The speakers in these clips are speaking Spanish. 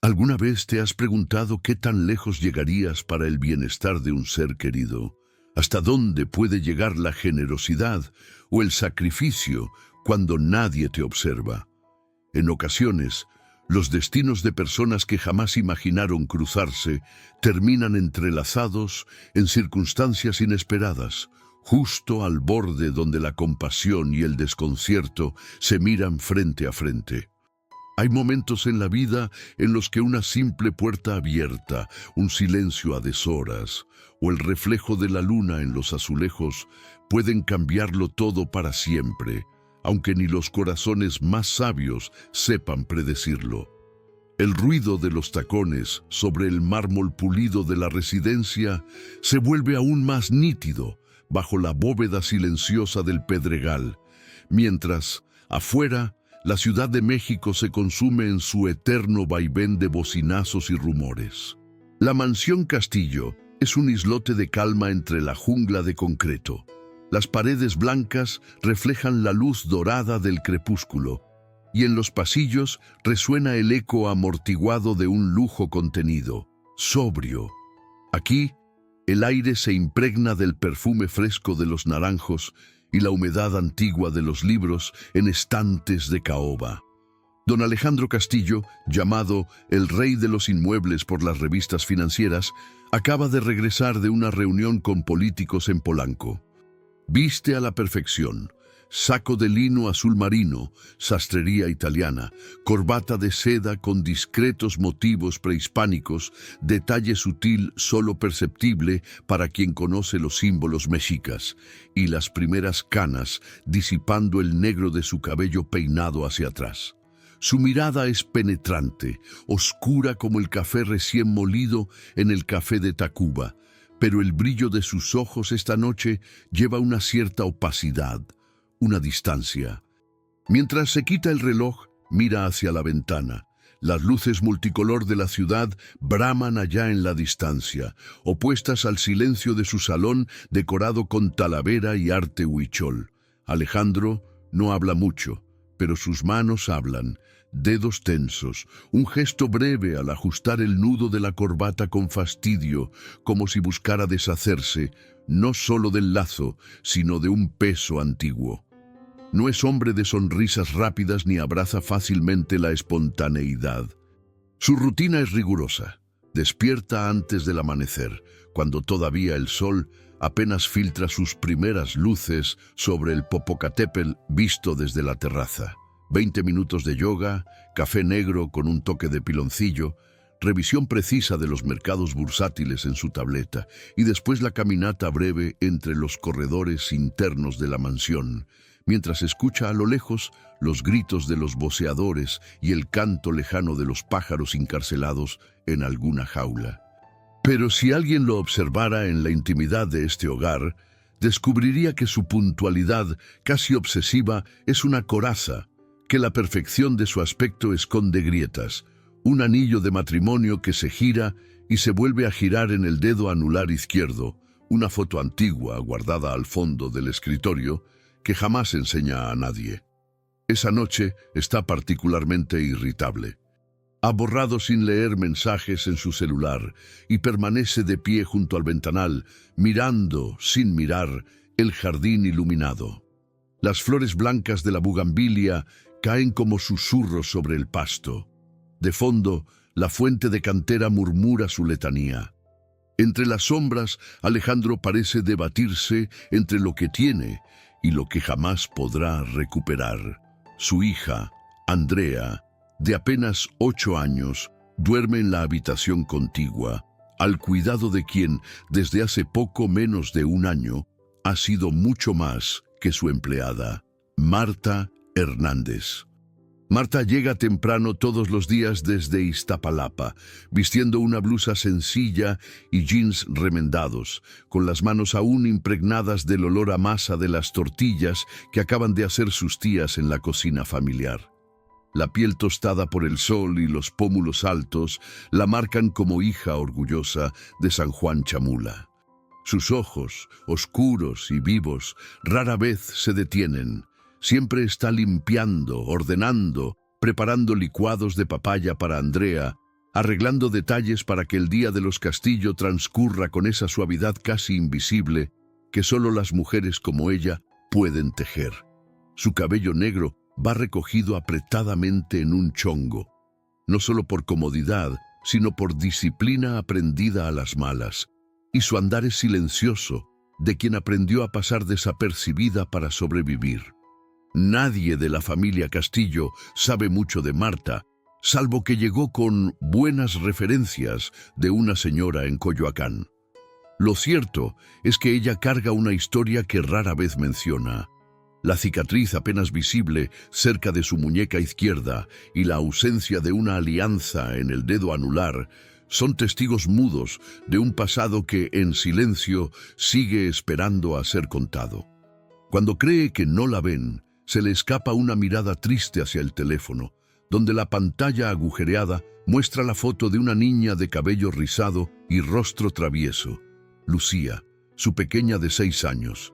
¿Alguna vez te has preguntado qué tan lejos llegarías para el bienestar de un ser querido? ¿Hasta dónde puede llegar la generosidad o el sacrificio cuando nadie te observa? En ocasiones, los destinos de personas que jamás imaginaron cruzarse terminan entrelazados en circunstancias inesperadas, justo al borde donde la compasión y el desconcierto se miran frente a frente. Hay momentos en la vida en los que una simple puerta abierta, un silencio a deshoras o el reflejo de la luna en los azulejos pueden cambiarlo todo para siempre, aunque ni los corazones más sabios sepan predecirlo. El ruido de los tacones sobre el mármol pulido de la residencia se vuelve aún más nítido bajo la bóveda silenciosa del Pedregal, mientras, afuera, la Ciudad de México se consume en su eterno vaivén de bocinazos y rumores. La mansión Castillo es un islote de calma entre la jungla de concreto. Las paredes blancas reflejan la luz dorada del crepúsculo, y en los pasillos resuena el eco amortiguado de un lujo contenido, sobrio. Aquí, el aire se impregna del perfume fresco de los naranjos y la humedad antigua de los libros en estantes de caoba. Don Alejandro Castillo, llamado el rey de los inmuebles por las revistas financieras, acaba de regresar de una reunión con políticos en Polanco. Viste a la perfección: saco de lino azul marino, sastrería italiana, corbata de seda con discretos motivos prehispánicos, detalle sutil solo perceptible para quien conoce los símbolos mexicas, y las primeras canas disipando el negro de su cabello peinado hacia atrás. Su mirada es penetrante, oscura como el café recién molido en el café de Tacuba, pero el brillo de sus ojos esta noche lleva una cierta opacidad, una distancia. Mientras se quita el reloj, mira hacia la ventana. Las luces multicolor de la ciudad braman allá en la distancia, opuestas al silencio de su salón decorado con talavera y arte huichol. Alejandro no habla mucho, pero sus manos hablan, dedos tensos, un gesto breve al ajustar el nudo de la corbata con fastidio, como si buscara deshacerse, no solo del lazo, sino de un peso antiguo. No es hombre de sonrisas rápidas ni abraza fácilmente la espontaneidad. Su rutina es rigurosa. Despierta antes del amanecer, cuando todavía el sol apenas filtra sus primeras luces sobre el Popocatépetl visto desde la terraza. 20 minutos de yoga, café negro con un toque de piloncillo, revisión precisa de los mercados bursátiles en su tableta y después la caminata breve entre los corredores internos de la mansión, mientras escucha a lo lejos los gritos de los voceadores y el canto lejano de los pájaros encarcelados en alguna jaula. Pero si alguien lo observara en la intimidad de este hogar, descubriría que su puntualidad casi obsesiva es una coraza, que la perfección de su aspecto esconde grietas, un anillo de matrimonio que se gira y se vuelve a girar en el dedo anular izquierdo, una foto antigua guardada al fondo del escritorio que jamás enseña a nadie. Esa noche está particularmente irritable. Ha borrado sin leer mensajes en su celular y permanece de pie junto al ventanal, mirando, sin mirar, el jardín iluminado. Las flores blancas de la bugambilia caen como susurros sobre el pasto. De fondo, la fuente de cantera murmura su letanía. Entre las sombras, Alejandro parece debatirse entre lo que tiene y lo que jamás podrá recuperar. Su hija, Andrea, de apenas 8 años, duerme en la habitación contigua, al cuidado de quien, desde hace poco menos de un año, ha sido mucho más que su empleada, Marta Hernández. Marta llega temprano todos los días desde Iztapalapa, vistiendo una blusa sencilla y jeans remendados, con las manos aún impregnadas del olor a masa de las tortillas que acaban de hacer sus tías en la cocina familiar. La piel tostada por el sol y los pómulos altos la marcan como hija orgullosa de San Juan Chamula. Sus ojos, oscuros y vivos, rara vez se detienen. Siempre está limpiando, ordenando, preparando licuados de papaya para Andrea, arreglando detalles para que el día de los Castillo transcurra con esa suavidad casi invisible que solo las mujeres como ella pueden tejer. Su cabello negro va recogido apretadamente en un chongo, no solo por comodidad, sino por disciplina aprendida a las malas, y su andar es silencioso, de quien aprendió a pasar desapercibida para sobrevivir. Nadie de la familia Castillo sabe mucho de Marta, salvo que llegó con buenas referencias de una señora en Coyoacán. Lo cierto es que ella carga una historia que rara vez menciona. La cicatriz apenas visible cerca de su muñeca izquierda y la ausencia de una alianza en el dedo anular son testigos mudos de un pasado que, en silencio, sigue esperando a ser contado. Cuando cree que no la ven, se le escapa una mirada triste hacia el teléfono, donde la pantalla agujereada muestra la foto de una niña de cabello rizado y rostro travieso, Lucía, su pequeña de 6 años.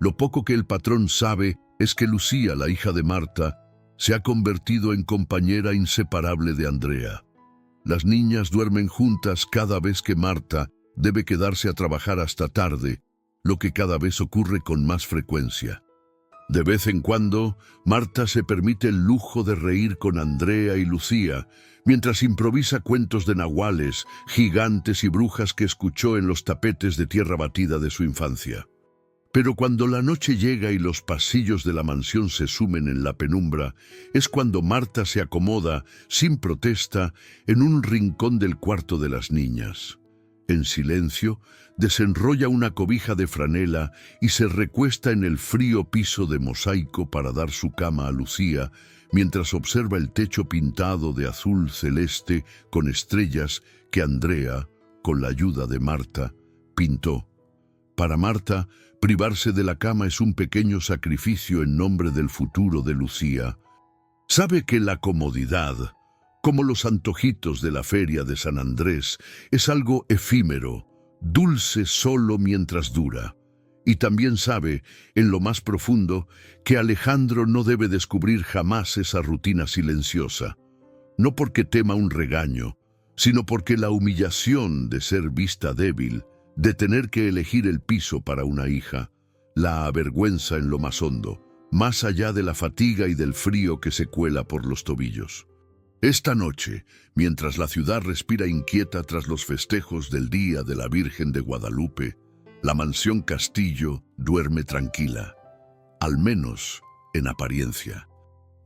Lo poco que el patrón sabe es que Lucía, la hija de Marta, se ha convertido en compañera inseparable de Andrea. Las niñas duermen juntas cada vez que Marta debe quedarse a trabajar hasta tarde, lo que cada vez ocurre con más frecuencia. De vez en cuando, Marta se permite el lujo de reír con Andrea y Lucía, mientras improvisa cuentos de nahuales, gigantes y brujas que escuchó en los tapetes de tierra batida de su infancia. Pero cuando la noche llega y los pasillos de la mansión se sumen en la penumbra, es cuando Marta se acomoda, sin protesta, en un rincón del cuarto de las niñas. En silencio, desenrolla una cobija de franela y se recuesta en el frío piso de mosaico para dar su cama a Lucía, mientras observa el techo pintado de azul celeste con estrellas que Andrea, con la ayuda de Marta, pintó. Para Marta, privarse de la cama es un pequeño sacrificio en nombre del futuro de Lucía. Sabe que la comodidad, como los antojitos de la feria de San Andrés, es algo efímero, dulce solo mientras dura. Y también sabe, en lo más profundo, que Alejandro no debe descubrir jamás esa rutina silenciosa. No porque tema un regaño, sino porque la humillación de ser vista débil, de tener que elegir el piso para una hija, la avergüenza en lo más hondo, más allá de la fatiga y del frío que se cuela por los tobillos. Esta noche, mientras la ciudad respira inquieta tras los festejos del Día de la Virgen de Guadalupe, la mansión Castillo duerme tranquila, al menos en apariencia.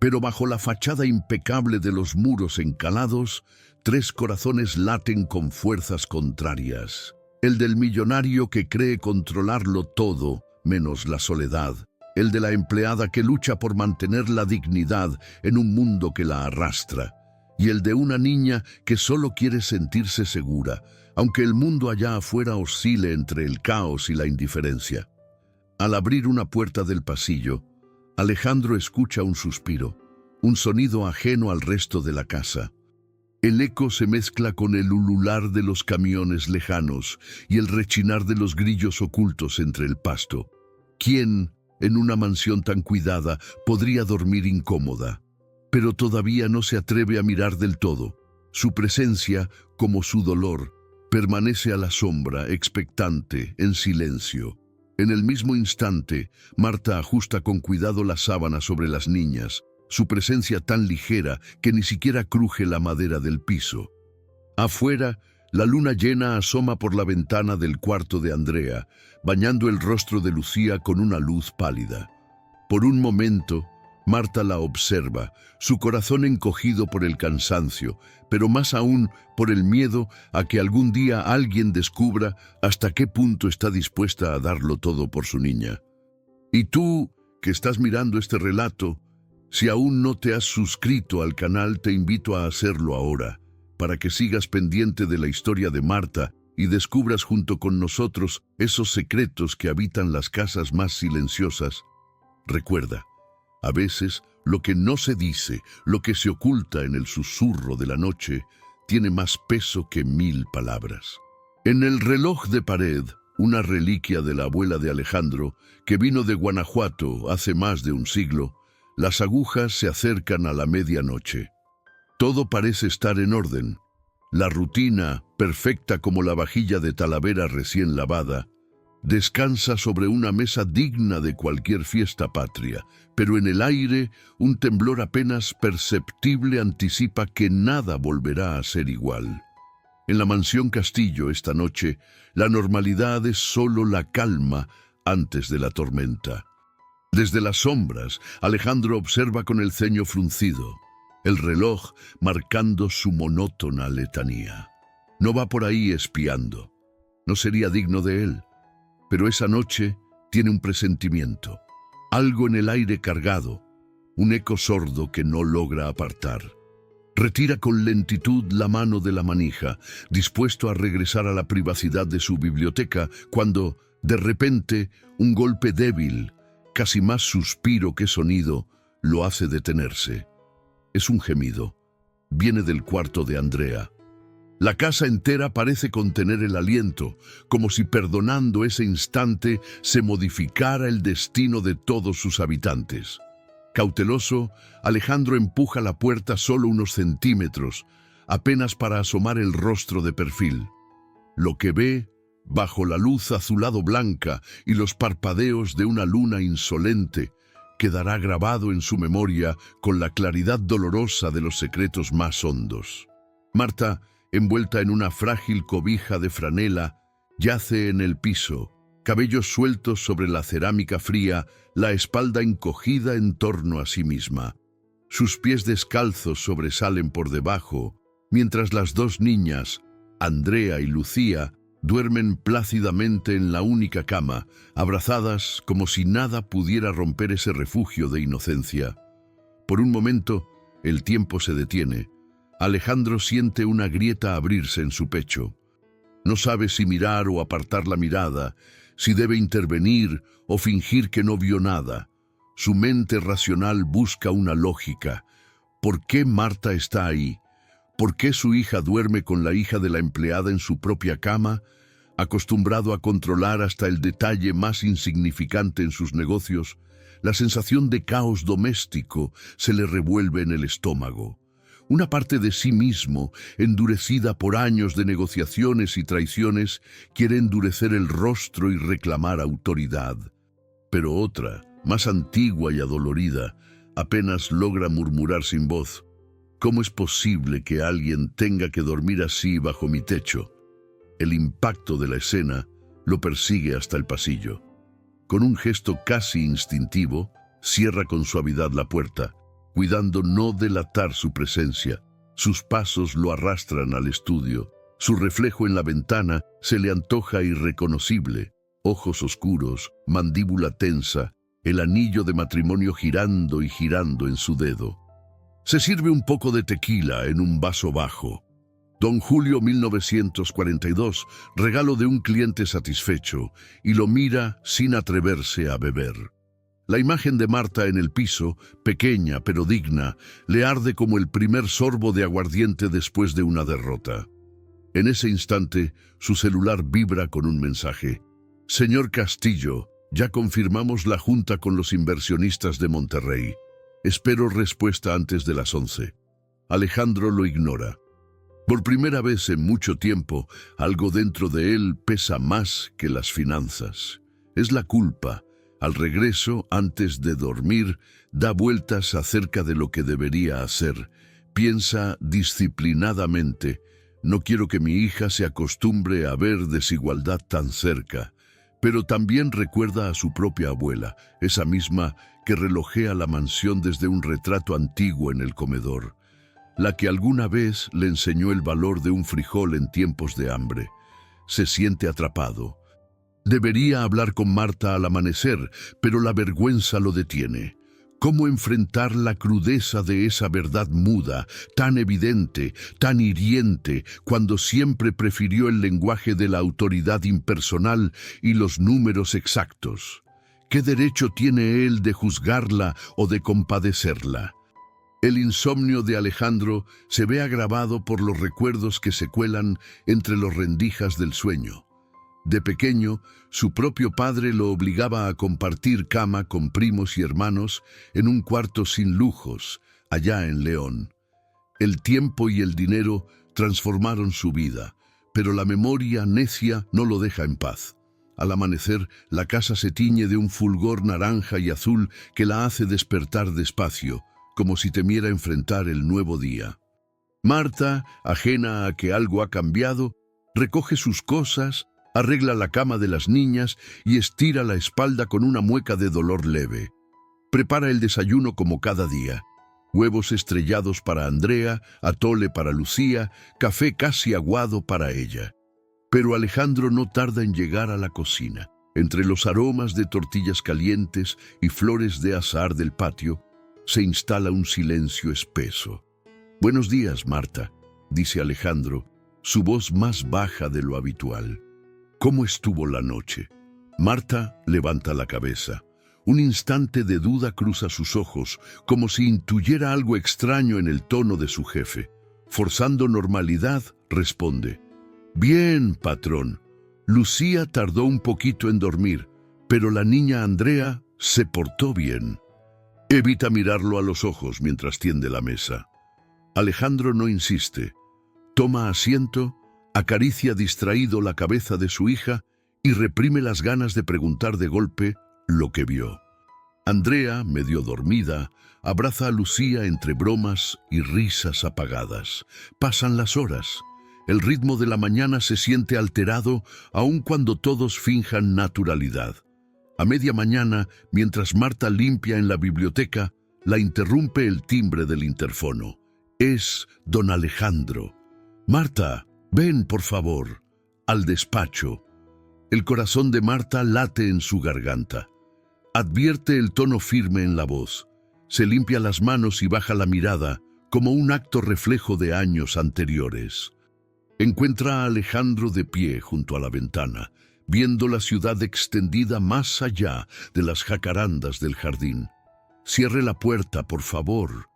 Pero bajo la fachada impecable de los muros encalados, 3 corazones laten con fuerzas contrarias. El del millonario que cree controlarlo todo, menos la soledad. El de la empleada que lucha por mantener la dignidad en un mundo que la arrastra. Y el de una niña que solo quiere sentirse segura, aunque el mundo allá afuera oscile entre el caos y la indiferencia. Al abrir una puerta del pasillo, Alejandro escucha un suspiro, un sonido ajeno al resto de la casa. El eco se mezcla con el ulular de los camiones lejanos y el rechinar de los grillos ocultos entre el pasto. ¿Quién, en una mansión tan cuidada, podría dormir incómoda? Pero todavía no se atreve a mirar del todo. Su presencia, como su dolor, permanece a la sombra, expectante, en silencio. En el mismo instante, Marta ajusta con cuidado la sábana sobre las niñas, su presencia tan ligera que ni siquiera cruje la madera del piso. Afuera, la luna llena asoma por la ventana del cuarto de Andrea, bañando el rostro de Lucía con una luz pálida. Por un momento, Marta la observa, su corazón encogido por el cansancio, pero más aún por el miedo a que algún día alguien descubra hasta qué punto está dispuesta a darlo todo por su niña. Y tú, que estás mirando este relato, si aún no te has suscrito al canal, te invito a hacerlo ahora, para que sigas pendiente de la historia de Marta y descubras junto con nosotros esos secretos que habitan las casas más silenciosas. Recuerda, a veces lo que no se dice, lo que se oculta en el susurro de la noche, tiene más peso que 1000 palabras. En el reloj de pared, una reliquia de la abuela de Alejandro, que vino de Guanajuato hace más de un siglo, las agujas se acercan a la medianoche. Todo parece estar en orden. La rutina, perfecta como la vajilla de Talavera recién lavada, descansa sobre una mesa digna de cualquier fiesta patria, pero en el aire un temblor apenas perceptible anticipa que nada volverá a ser igual. En la mansión Castillo esta noche, la normalidad es solo la calma antes de la tormenta. Desde las sombras, Alejandro observa con el ceño fruncido, el reloj marcando su monótona letanía. No va por ahí espiando. No sería digno de él. Pero esa noche tiene un presentimiento. Algo en el aire cargado, un eco sordo que no logra apartar. Retira con lentitud la mano de la manija, dispuesto a regresar a la privacidad de su biblioteca, cuando, de repente, un golpe débil, casi más suspiro que sonido, lo hace detenerse. Es un gemido. Viene del cuarto de Andrea. La casa entera parece contener el aliento, como si perdonando ese instante se modificara el destino de todos sus habitantes. Cauteloso, Alejandro empuja la puerta solo unos centímetros, apenas para asomar el rostro de perfil. Lo que ve, bajo la luz azulado blanca y los parpadeos de una luna insolente, quedará grabado en su memoria con la claridad dolorosa de los secretos más hondos. Marta, envuelta en una frágil cobija de franela, yace en el piso, cabellos sueltos sobre la cerámica fría, la espalda encogida en torno a sí misma. Sus pies descalzos sobresalen por debajo, mientras las dos niñas, Andrea y Lucía, duermen plácidamente en la única cama, abrazadas como si nada pudiera romper ese refugio de inocencia. Por un momento, el tiempo se detiene. Alejandro siente una grieta abrirse en su pecho. No sabe si mirar o apartar la mirada, si debe intervenir o fingir que no vio nada. Su mente racional busca una lógica. ¿Por qué Marta está ahí? ¿Por qué su hija duerme con la hija de la empleada en su propia cama? Acostumbrado a controlar hasta el detalle más insignificante en sus negocios, la sensación de caos doméstico se le revuelve en el estómago. Una parte de sí mismo, endurecida por años de negociaciones y traiciones, quiere endurecer el rostro y reclamar autoridad. Pero otra, más antigua y adolorida, apenas logra murmurar sin voz: ¿cómo es posible que alguien tenga que dormir así bajo mi techo? El impacto de la escena lo persigue hasta el pasillo. Con un gesto casi instintivo, cierra con suavidad la puerta, cuidando no delatar su presencia. Sus pasos lo arrastran al estudio. Su reflejo en la ventana se le antoja irreconocible. Ojos oscuros, mandíbula tensa, el anillo de matrimonio girando y girando en su dedo. Se sirve un poco de tequila en un vaso bajo. Don Julio 1942, regalo de un cliente satisfecho, y lo mira sin atreverse a beber. La imagen de Marta en el piso, pequeña pero digna, le arde como el primer sorbo de aguardiente después de una derrota. En ese instante, su celular vibra con un mensaje. Señor Castillo, ya confirmamos la junta con los inversionistas de Monterrey. Espero respuesta antes de las 11. Alejandro lo ignora. Por primera vez en mucho tiempo, algo dentro de él pesa más que las finanzas. Es la culpa. Al regreso, antes de dormir, da vueltas acerca de lo que debería hacer. Piensa disciplinadamente: no quiero que mi hija se acostumbre a ver desigualdad tan cerca. Pero también recuerda a su propia abuela, esa misma que relojea la mansión desde un retrato antiguo en el comedor, la que alguna vez le enseñó el valor de un frijol en tiempos de hambre. Se siente atrapado. Debería hablar con Marta al amanecer, pero la vergüenza lo detiene. ¿Cómo enfrentar la crudeza de esa verdad muda, tan evidente, tan hiriente, cuando siempre prefirió el lenguaje de la autoridad impersonal y los números exactos? ¿Qué derecho tiene él de juzgarla o de compadecerla? El insomnio de Alejandro se ve agravado por los recuerdos que se cuelan entre los rendijas del sueño. De pequeño, su propio padre lo obligaba a compartir cama con primos y hermanos en un cuarto sin lujos, allá en León. El tiempo y el dinero transformaron su vida, pero la memoria necia no lo deja en paz. Al amanecer, la casa se tiñe de un fulgor naranja y azul que la hace despertar despacio, como si temiera enfrentar el nuevo día. Marta, ajena a que algo ha cambiado, recoge sus cosas, arregla la cama de las niñas y estira la espalda con una mueca de dolor leve. Prepara el desayuno como cada día. Huevos estrellados para Andrea, atole para Lucía, café casi aguado para ella. Pero Alejandro no tarda en llegar a la cocina. Entre los aromas de tortillas calientes y flores de azahar del patio, se instala un silencio espeso. «Buenos días, Marta», dice Alejandro, su voz más baja de lo habitual. «¿Cómo estuvo la noche?» Marta levanta la cabeza. Un instante de duda cruza sus ojos, como si intuyera algo extraño en el tono de su jefe. Forzando normalidad, responde: «Bien, patrón. Lucía tardó un poquito en dormir, pero la niña Andrea se portó bien». Evita mirarlo a los ojos mientras tiende la mesa. Alejandro no insiste. Toma asiento, acaricia distraído la cabeza de su hija y reprime las ganas de preguntar de golpe lo que vio. Andrea, medio dormida, abraza a Lucía entre bromas y risas apagadas. Pasan las horas. El ritmo de la mañana se siente alterado, aun cuando todos finjan naturalidad. A media mañana, mientras Marta limpia en la biblioteca, la interrumpe el timbre del interfono. Es don Alejandro. «Marta, ven, por favor», al despacho. El corazón de Marta late en su garganta. Advierte el tono firme en la voz. Se limpia las manos y baja la mirada, como un acto reflejo de años anteriores. Encuentra a Alejandro de pie junto a la ventana, viendo la ciudad extendida más allá de las jacarandas del jardín. «Cierre la puerta, por favor».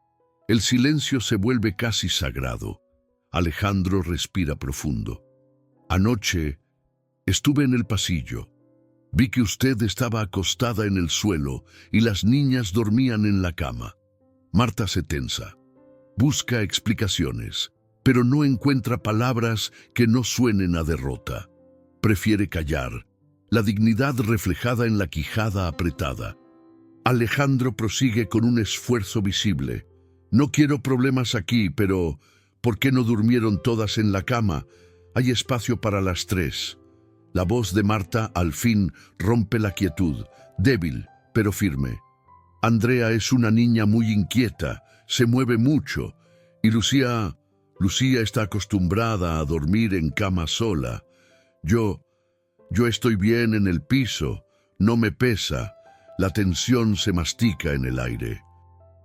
El silencio se vuelve casi sagrado. Alejandro respira profundo. «Anoche estuve en el pasillo. Vi que usted estaba acostada en el suelo y las niñas dormían en la cama». Marta se tensa. Busca explicaciones, pero no encuentra palabras que no suenen a derrota. Prefiere callar, la dignidad reflejada en la quijada apretada. Alejandro prosigue con un esfuerzo visible. «No quiero problemas aquí, pero ¿por qué no durmieron todas en la cama? Hay espacio para las 3». La voz de Marta al fin rompe la quietud, débil pero firme. «Andrea es una niña muy inquieta, se mueve mucho, y Lucía está acostumbrada a dormir en cama sola. Yo estoy bien en el piso, no me pesa». La tensión se mastica en el aire.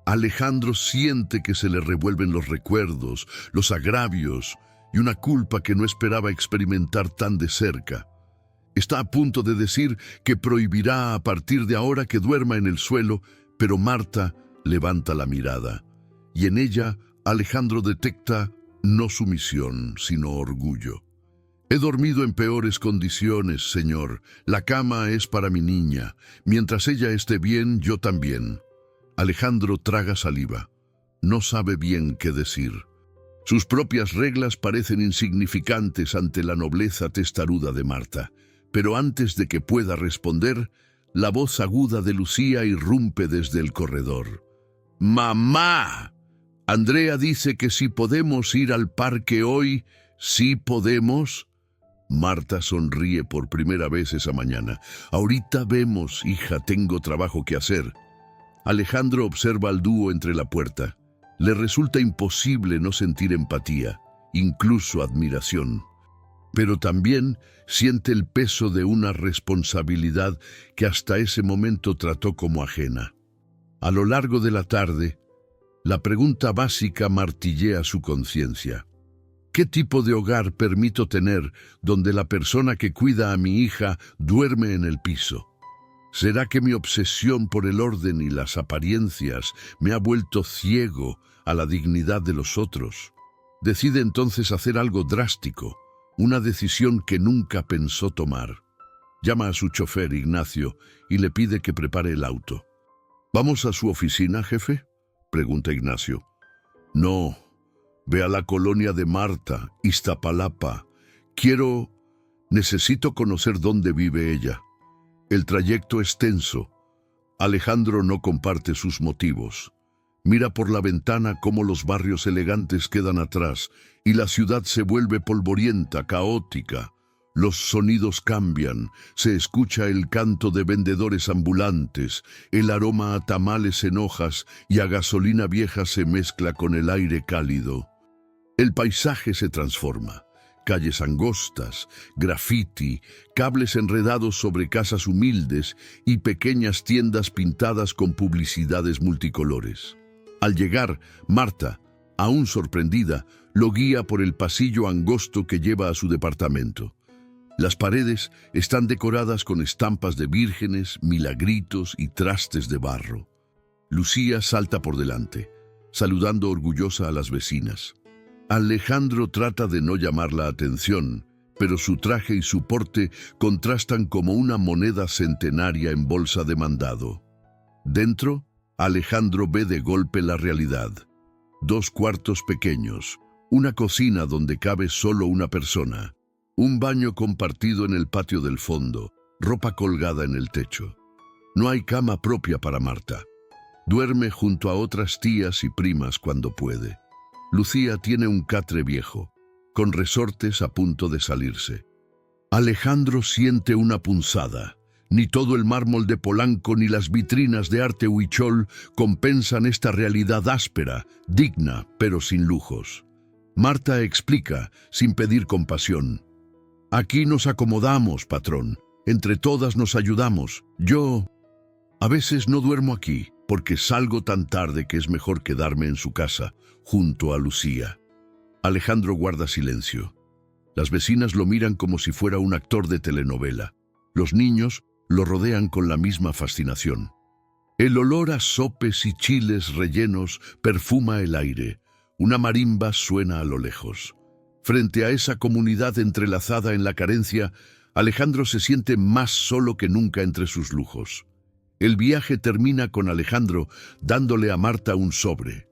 Alejandro siente que se le revuelven los recuerdos, los agravios y una culpa que no esperaba experimentar tan de cerca. Está a punto de decir que prohibirá a partir de ahora que duerma en el suelo, pero Marta levanta la mirada, y en ella Alejandro detecta no sumisión, sino orgullo. «He dormido en peores condiciones, señor. La cama es para mi niña. Mientras ella esté bien, yo también». Alejandro traga saliva. No sabe bien qué decir. Sus propias reglas parecen insignificantes ante la nobleza testaruda de Marta. Pero antes de que pueda responder, la voz aguda de Lucía irrumpe desde el corredor. «¡Mamá! Andrea dice que si podemos ir al parque hoy, ¿sí podemos?» Marta sonríe por primera vez esa mañana. «Ahorita vemos, hija, tengo trabajo que hacer». Alejandro observa al dúo entre la puerta. Le resulta imposible no sentir empatía, incluso admiración. Pero también siente el peso de una responsabilidad que hasta ese momento trató como ajena. A lo largo de la tarde, la pregunta básica martillea su conciencia. ¿Qué tipo de hogar permito tener donde la persona que cuida a mi hija duerme en el piso? ¿Será que mi obsesión por el orden y las apariencias me ha vuelto ciego a la dignidad de los otros? Decide entonces hacer algo drástico, una decisión que nunca pensó tomar. Llama a su chofer, Ignacio, y le pide que prepare el auto. «¿Vamos a su oficina, jefe?», pregunta Ignacio. «No, Ve a la colonia de Marta, Iztapalapa. Necesito conocer dónde vive ella. El trayecto es tenso. Alejandro no comparte sus motivos. Mira por la ventana cómo los barrios elegantes quedan atrás y la ciudad se vuelve polvorienta, caótica. Los sonidos cambian, se escucha el canto de vendedores ambulantes, el aroma a tamales en hojas y a gasolina vieja se mezcla con el aire cálido. El paisaje se transforma. Calles angostas, grafiti, cables enredados sobre casas humildes y pequeñas tiendas pintadas con publicidades multicolores. Al llegar, Marta, aún sorprendida, lo guía por el pasillo angosto que lleva a su departamento. Las paredes están decoradas con estampas de vírgenes, milagritos y trastes de barro. Lucía salta por delante, saludando orgullosa a las vecinas. Alejandro trata de no llamar la atención, pero su traje y su porte contrastan como una moneda centenaria en bolsa de mandado. Dentro, Alejandro ve de golpe la realidad. 2 cuartos pequeños, una cocina donde cabe solo una persona, un baño compartido en el patio del fondo, ropa colgada en el techo. No hay cama propia para Marta. Duerme junto a otras tías y primas cuando puede. Lucía tiene un catre viejo, con resortes a punto de salirse. Alejandro siente una punzada. Ni todo el mármol de Polanco ni las vitrinas de arte huichol compensan esta realidad áspera, digna, pero sin lujos. Marta explica, sin pedir compasión. Aquí nos acomodamos, patrón. Entre todas nos ayudamos. A veces no duermo aquí, porque salgo tan tarde que es mejor quedarme en su casa, junto a Lucía. Alejandro guarda silencio. Las vecinas lo miran como si fuera un actor de telenovela. Los niños lo rodean con la misma fascinación. El olor a sopes y chiles rellenos perfuma el aire. Una marimba suena a lo lejos. Frente a esa comunidad entrelazada en la carencia, Alejandro se siente más solo que nunca entre sus lujos. El viaje termina con Alejandro dándole a Marta un sobre.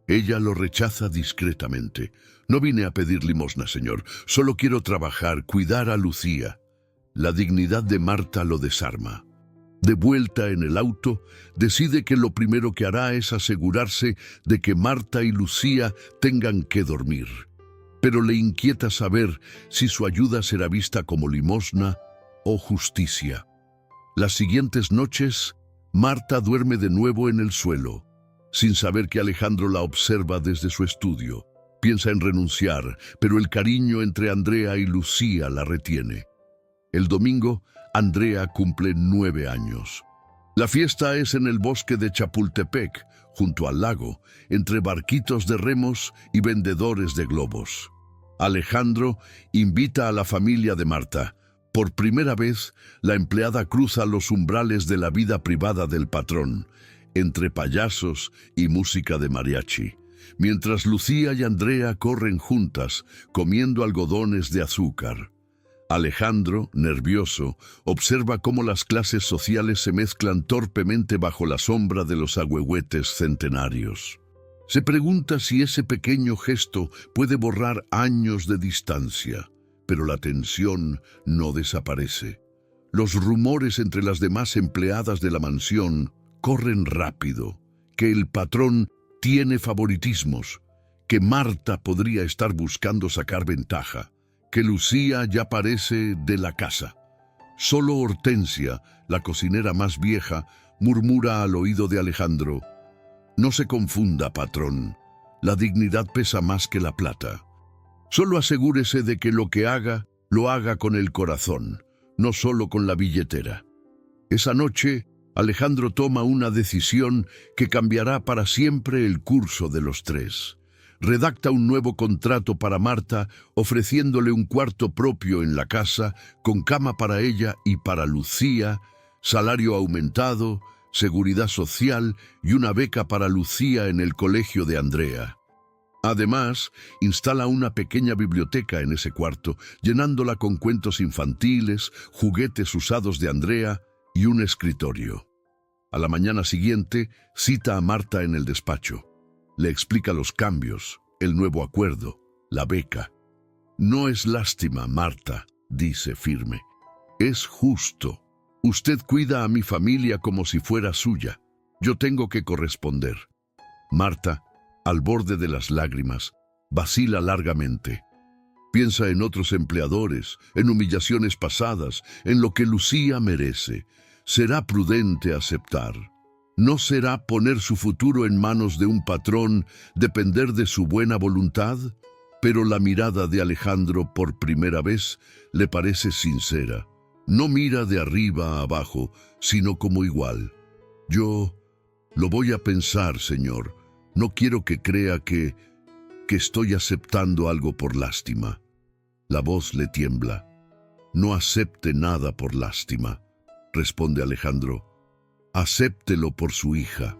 Ella lo rechaza discretamente. No vine a pedir limosna, señor. Solo quiero trabajar, cuidar a Lucía. La dignidad de Marta lo desarma. De vuelta en el auto, decide que lo primero que hará es asegurarse de que Marta y Lucía tengan que dormir. Pero le inquieta saber si su ayuda será vista como limosna o justicia. Las siguientes noches, Marta duerme de nuevo en el suelo, sin saber que Alejandro la observa desde su estudio. Piensa en renunciar, pero el cariño entre Andrea y Lucía la retiene. El domingo, Andrea cumple 9 años. La fiesta es en el bosque de Chapultepec, junto al lago, entre barquitos de remos y vendedores de globos. Alejandro invita a la familia de Marta. Por primera vez, la empleada cruza los umbrales de la vida privada del patrón, entre payasos y música de mariachi, mientras Lucía y Andrea corren juntas, comiendo algodones de azúcar. Alejandro, nervioso, observa cómo las clases sociales se mezclan torpemente bajo la sombra de los ahuehuetes centenarios. Se pregunta si ese pequeño gesto puede borrar años de distancia, pero la tensión no desaparece. Los rumores entre las demás empleadas de la mansión corren rápido, que el patrón tiene favoritismos, que Marta podría estar buscando sacar ventaja, que Lucía ya parece de la casa. Solo Hortensia, la cocinera más vieja, murmura al oído de Alejandro: «No se confunda, patrón. La dignidad pesa más que la plata. Solo asegúrese de que lo que haga, lo haga con el corazón, no solo con la billetera». Esa noche, Alejandro toma una decisión que cambiará para siempre el curso de los tres. Redacta un nuevo contrato para Marta, ofreciéndole un cuarto propio en la casa, con cama para ella y para Lucía, salario aumentado, seguridad social y una beca para Lucía en el colegio de Andrea. Además, instala una pequeña biblioteca en ese cuarto, llenándola con cuentos infantiles, juguetes usados de Andrea y un escritorio. A la mañana siguiente, cita a Marta en el despacho. Le explica los cambios, el nuevo acuerdo, la beca. No es lástima, Marta, dice firme. Es justo. Usted cuida a mi familia como si fuera suya. Yo tengo que corresponder. Marta, al borde de las lágrimas, vacila largamente. Piensa en otros empleadores, en humillaciones pasadas, en lo que Lucía merece. ¿Será prudente aceptar? ¿No será poner su futuro en manos de un patrón, depender de su buena voluntad? Pero la mirada de Alejandro por primera vez le parece sincera. No mira de arriba a abajo, sino como igual. Yo lo voy a pensar, señor. No quiero que crea que estoy aceptando algo por lástima. La voz le tiembla. No acepte nada por lástima, responde Alejandro. Acéptelo por su hija.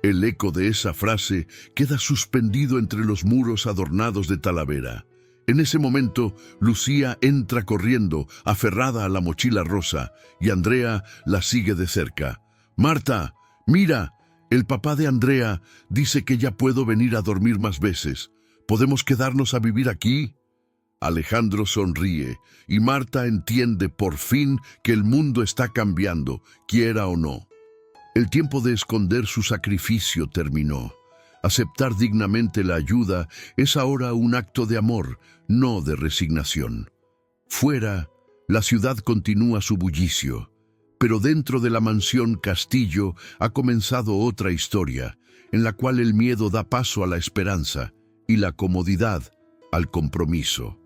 El eco de esa frase queda suspendido entre los muros adornados de Talavera. En ese momento, Lucía entra corriendo, aferrada a la mochila rosa, y Andrea la sigue de cerca. «Marta, mira, el papá de Andrea dice que ya puedo venir a dormir más veces. ¿Podemos quedarnos a vivir aquí?» Alejandro sonríe, y Marta entiende por fin que el mundo está cambiando, quiera o no. El tiempo de esconder su sacrificio terminó. Aceptar dignamente la ayuda es ahora un acto de amor, no de resignación. Fuera, la ciudad continúa su bullicio, pero dentro de la mansión Castillo ha comenzado otra historia, en la cual el miedo da paso a la esperanza y la comodidad al compromiso.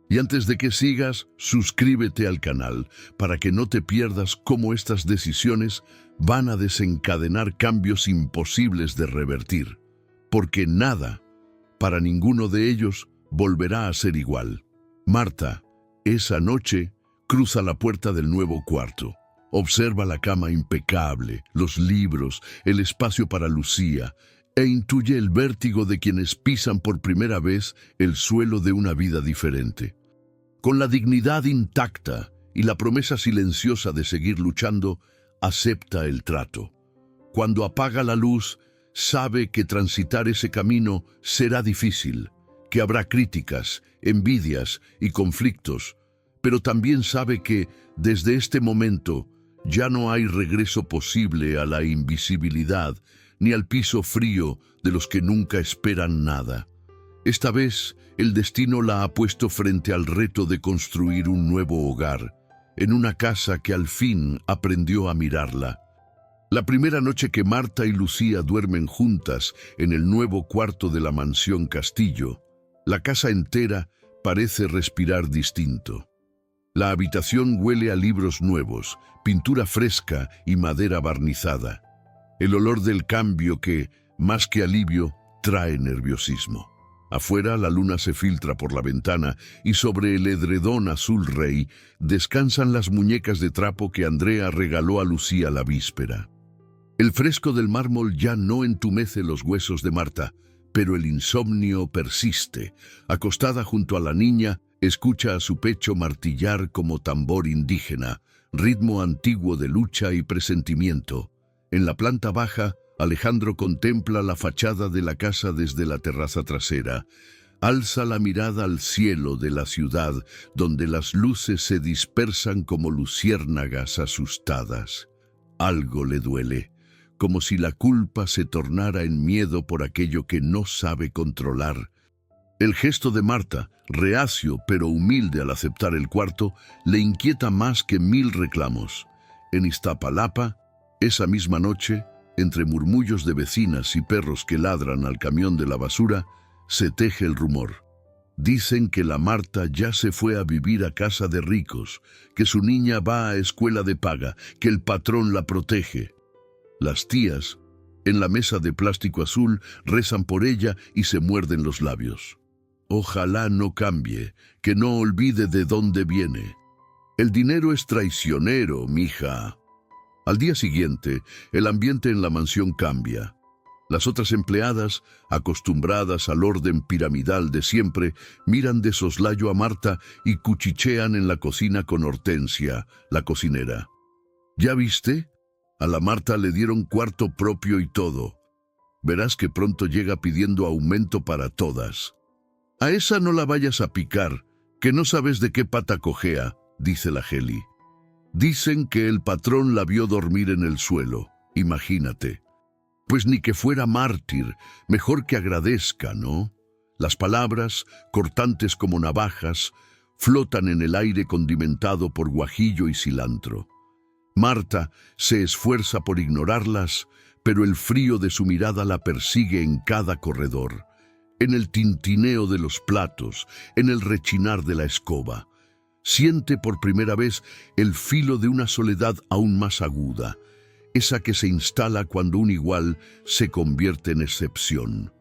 Y antes de que sigas, suscríbete al canal para que no te pierdas cómo estas decisiones van a desencadenar cambios imposibles de revertir. Porque nada, para ninguno de ellos, volverá a ser igual. Marta, esa noche, cruza la puerta del nuevo cuarto. Observa la cama impecable, los libros, el espacio para Lucía, e intuye el vértigo de quienes pisan por primera vez el suelo de una vida diferente. Con la dignidad intacta y la promesa silenciosa de seguir luchando, acepta el trato. Cuando apaga la luz, sabe que transitar ese camino será difícil, que habrá críticas, envidias y conflictos, pero también sabe que, desde este momento, ya no hay regreso posible a la invisibilidad ni al piso frío de los que nunca esperan nada. Esta vez, el destino la ha puesto frente al reto de construir un nuevo hogar, en una casa que al fin aprendió a mirarla. La primera noche que Marta y Lucía duermen juntas en el nuevo cuarto de la mansión Castillo, la casa entera parece respirar distinto. La habitación huele a libros nuevos, pintura fresca y madera barnizada. El olor del cambio que, más que alivio, trae nerviosismo. Afuera la luna se filtra por la ventana y sobre el edredón azul rey descansan las muñecas de trapo que Andrea regaló a Lucía la víspera. El fresco del mármol ya no entumece los huesos de Marta, pero el insomnio persiste. Acostada junto a la niña, escucha a su pecho martillar como tambor indígena, ritmo antiguo de lucha y presentimiento. En la planta baja, Alejandro contempla la fachada de la casa desde la terraza trasera. Alza la mirada al cielo de la ciudad, donde las luces se dispersan como luciérnagas asustadas. Algo le duele, como si la culpa se tornara en miedo por aquello que no sabe controlar. El gesto de Marta, reacio pero humilde al aceptar el cuarto, le inquieta más que 1000 reclamos. En Iztapalapa, esa misma noche, entre murmullos de vecinas y perros que ladran al camión de la basura, se teje el rumor. Dicen que la Marta ya se fue a vivir a casa de ricos, que su niña va a escuela de paga, que el patrón la protege. Las tías, en la mesa de plástico azul, rezan por ella y se muerden los labios. Ojalá no cambie, que no olvide de dónde viene. El dinero es traicionero, mija. Al día siguiente, el ambiente en la mansión cambia. Las otras empleadas, acostumbradas al orden piramidal de siempre, miran de soslayo a Marta y cuchichean en la cocina con Hortensia, la cocinera. ¿Ya viste? A la Marta le dieron cuarto propio y todo. Verás que pronto llega pidiendo aumento para todas. A esa no la vayas a picar, que no sabes de qué pata cojea, dice la Geli. Dicen que el patrón la vio dormir en el suelo, imagínate. Pues ni que fuera mártir, mejor que agradezca, ¿no? Las palabras, cortantes como navajas, flotan en el aire condimentado por guajillo y cilantro. Marta se esfuerza por ignorarlas, pero el frío de su mirada la persigue en cada corredor, en el tintineo de los platos, en el rechinar de la escoba. Siente por primera vez el filo de una soledad aún más aguda, esa que se instala cuando un igual se convierte en excepción.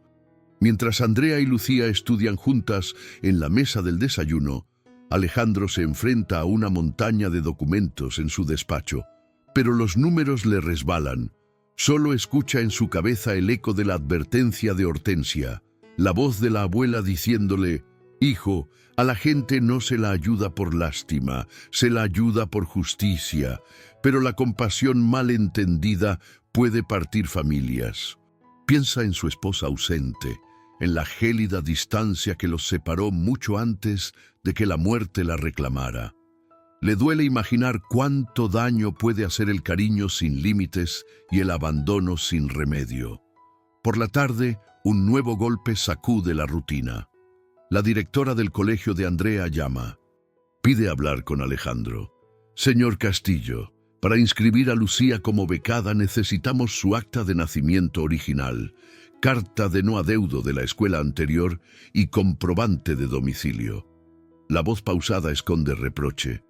Mientras Andrea y Lucía estudian juntas en la mesa del desayuno, Alejandro se enfrenta a una montaña de documentos en su despacho, pero los números le resbalan. Solo escucha en su cabeza el eco de la advertencia de Hortensia, la voz de la abuela diciéndole: «Hijo, a la gente no se la ayuda por lástima, se la ayuda por justicia, pero la compasión mal entendida puede partir familias». Piensa en su esposa ausente, en la gélida distancia que los separó mucho antes de que la muerte la reclamara. Le duele imaginar cuánto daño puede hacer el cariño sin límites y el abandono sin remedio. Por la tarde, un nuevo golpe sacude la rutina. La directora del colegio de Andrea llama. Pide hablar con Alejandro. «Señor Castillo, para inscribir a Lucía como becada necesitamos su acta de nacimiento original, carta de no adeudo de la escuela anterior y comprobante de domicilio». La voz pausada esconde reproche.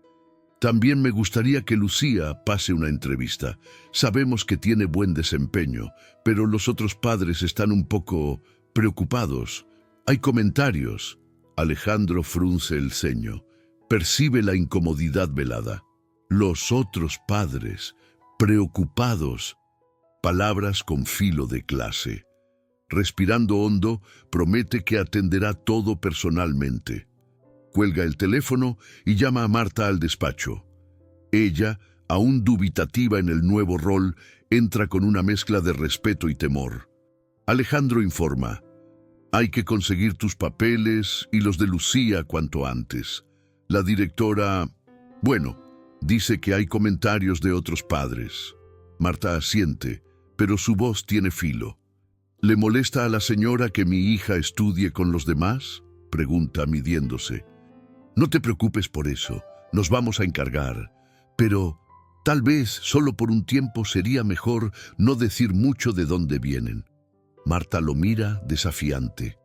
«También me gustaría que Lucía pase una entrevista. Sabemos que tiene buen desempeño, pero los otros padres están un poco preocupados. Hay comentarios». Alejandro frunce el ceño. Percibe la incomodidad velada. Los otros padres, preocupados. Palabras con filo de clase. Respirando hondo, promete que atenderá todo personalmente. Cuelga el teléfono y llama a Marta al despacho. Ella, aún dubitativa en el nuevo rol, entra con una mezcla de respeto y temor. Alejandro informa. «Hay que conseguir tus papeles y los de Lucía cuanto antes». La directora, dice que hay comentarios de otros padres. Marta asiente, pero su voz tiene filo. «¿Le molesta a la señora que mi hija estudie con los demás?», pregunta midiéndose. «No te preocupes por eso, nos vamos a encargar. Pero tal vez solo por un tiempo sería mejor no decir mucho de dónde vienen». Marta lo mira desafiante.